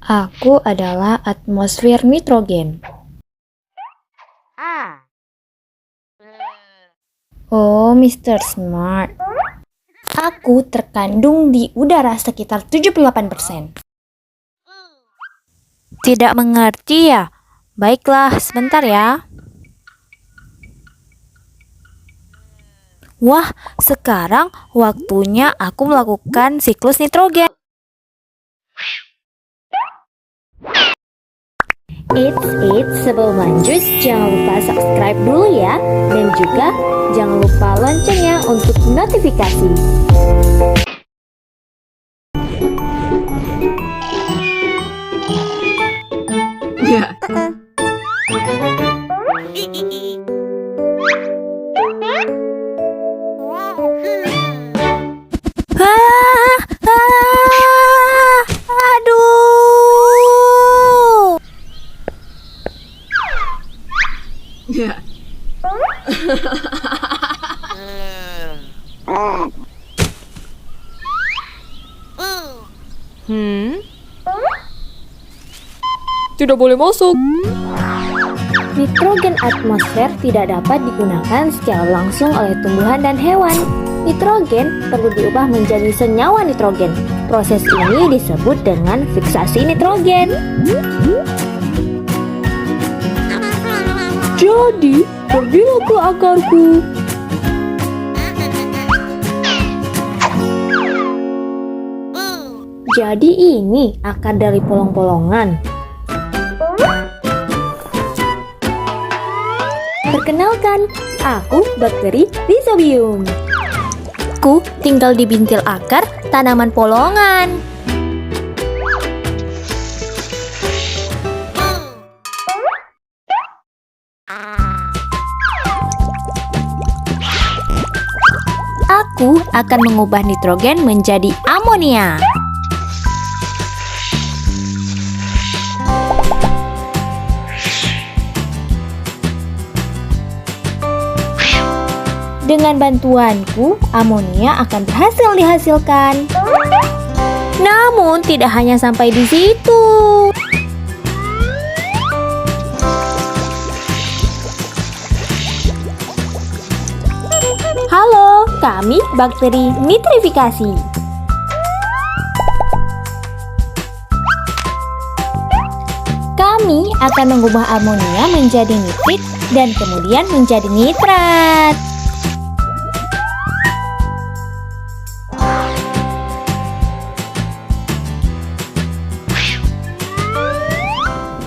Aku adalah atmosfer nitrogen. Oh, Mr. Smart. Aku terkandung di udara sekitar 78%. Tidak mengerti ya? Baiklah, sebentar ya. Wah, sekarang waktunya aku melakukan siklus nitrogen. Eits, sebelum lanjut jangan lupa subscribe dulu ya. Dan juga jangan lupa loncengnya untuk notifikasi. Aduh. Tidak boleh masuk. Nitrogen atmosfer tidak dapat digunakan secara langsung oleh tumbuhan dan hewan. Nitrogen perlu diubah menjadi senyawa nitrogen. Proses ini disebut dengan fiksasi nitrogen. Jadi, pergilah ke akarku. Jadi ini akar dari polong-polongan. Perkenalkan, aku bakteri Rhizobium. Aku tinggal di bintil akar tanaman polongan. Aku akan mengubah nitrogen menjadi amonia. Dengan bantuanku, amonia akan berhasil dihasilkan. Namun, tidak hanya sampai di situ. Halo, kami bakteri nitrifikasi. Kami akan mengubah amonia menjadi nitrit dan kemudian menjadi nitrat.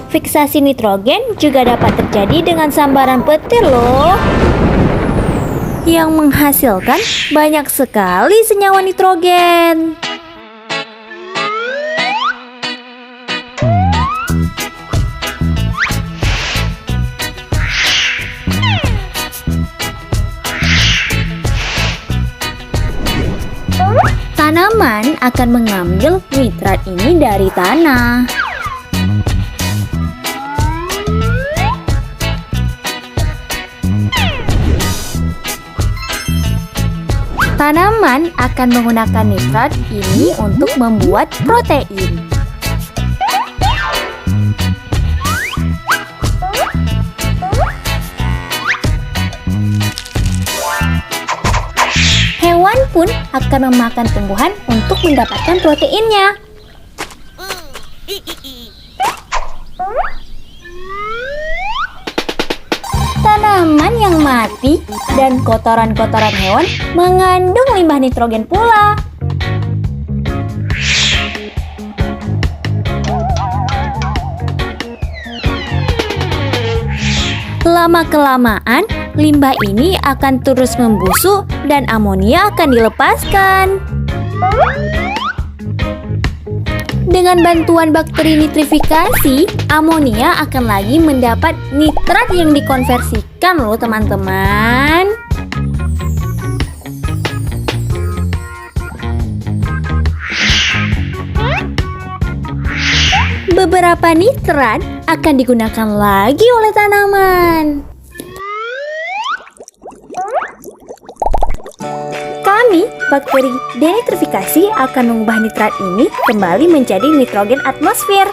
Fiksasi nitrogen juga dapat terjadi dengan sambaran petir loh, yang menghasilkan banyak sekali senyawa nitrogen. Tanaman akan mengambil nitrat ini dari tanah. Tanaman akan menggunakan nitrat ini untuk membuat protein. Hewan pun akan memakan tumbuhan untuk mendapatkan proteinnya. Tanaman yang mati dan kotoran-kotoran hewan mengandung limbah nitrogen pula. Lama-kelamaan, limbah ini akan terus membusuk dan amonia akan dilepaskan. Dengan bantuan bakteri nitrifikasi, amonia akan lagi mendapat nitrat yang dikonversikan loh teman-teman. Beberapa nitrat akan digunakan lagi oleh tanaman. Kami, bakteri denitrifikasi, akan mengubah nitrat ini kembali menjadi nitrogen atmosfer.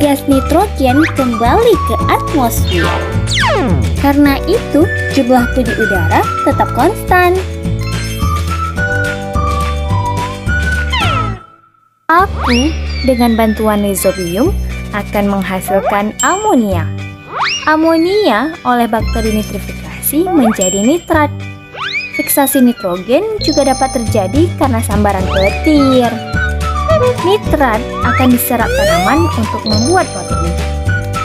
gas nitrogen kembali ke atmosfer. Karena itu, jumlah suhu di udara tetap konstan. Api dengan bantuan nitrobium akan menghasilkan amonia. Amonia oleh bakteri nitrifikasi menjadi nitrat. Fiksasi nitrogen juga dapat terjadi karena sambaran petir. Nitrat akan diserap tanaman untuk membuat protein.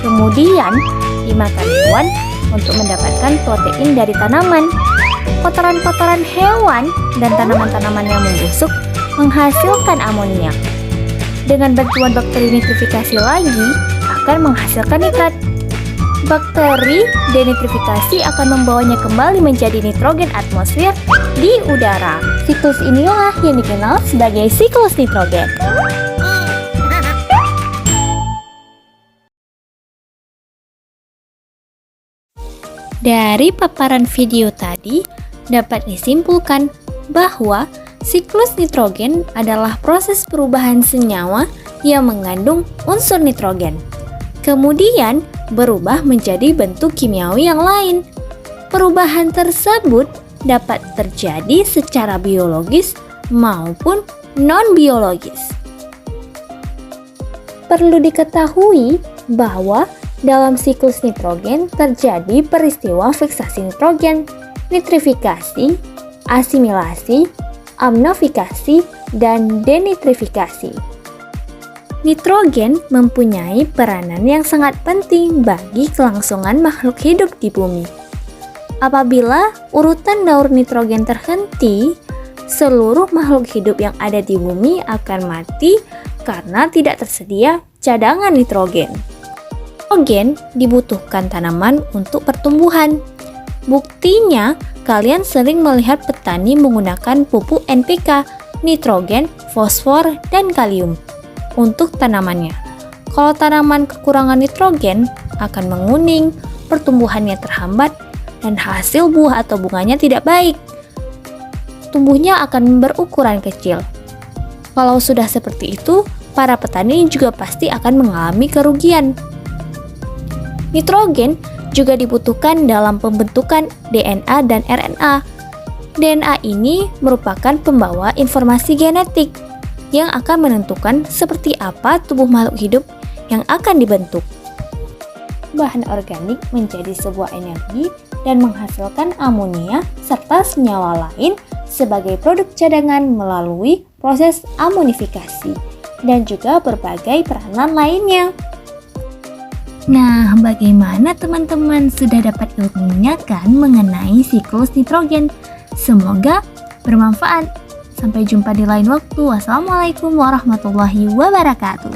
Kemudian dimakan hewan untuk mendapatkan protein dari tanaman. Kotoran-kotoran hewan dan tanaman-tanaman yang membusuk menghasilkan amonia. Dengan bantuan bakteri nitrifikasi lagi akan menghasilkan nitrat. Bakteri denitrifikasi akan membawanya kembali menjadi nitrogen atmosfer di udara. Siklus inilah yang dikenal sebagai siklus nitrogen. Dari paparan video tadi, dapat disimpulkan bahwa siklus nitrogen adalah proses perubahan senyawa yang mengandung unsur nitrogen. Kemudian berubah menjadi bentuk kimiawi yang lain. Perubahan tersebut dapat terjadi secara biologis maupun non-biologis. Perlu diketahui bahwa dalam siklus nitrogen terjadi peristiwa fiksasi nitrogen, nitrifikasi, asimilasi, amnofikasi, dan denitrifikasi. Nitrogen mempunyai peranan yang sangat penting bagi kelangsungan makhluk hidup di bumi. Apabila urutan daur nitrogen terhenti, seluruh makhluk hidup yang ada di bumi akan mati karena tidak tersedia cadangan nitrogen. Nitrogen dibutuhkan tanaman untuk pertumbuhan. Buktinya, kalian sering melihat petani menggunakan pupuk NPK, nitrogen, fosfor, dan kalium untuk tanamannya. Kalau tanaman kekurangan nitrogen akan menguning, pertumbuhannya terhambat, dan hasil buah atau bunganya tidak baik. Tumbuhnya akan berukuran kecil. Kalau sudah seperti itu, para petani juga pasti akan mengalami kerugian. Nitrogen juga dibutuhkan dalam pembentukan DNA dan RNA. DNA ini merupakan pembawa informasi genetik yang akan menentukan seperti apa tubuh makhluk hidup yang akan dibentuk. Bahan organik menjadi sebuah energi dan menghasilkan amonia serta senyawa lain sebagai produk cadangan melalui proses amonifikasi dan juga berbagai peranan lainnya. Nah, bagaimana teman-teman sudah dapat ilmunya kan mengenai siklus nitrogen? Semoga bermanfaat. Sampai jumpa di lain waktu. Wassalamualaikum warahmatullahi wabarakatuh.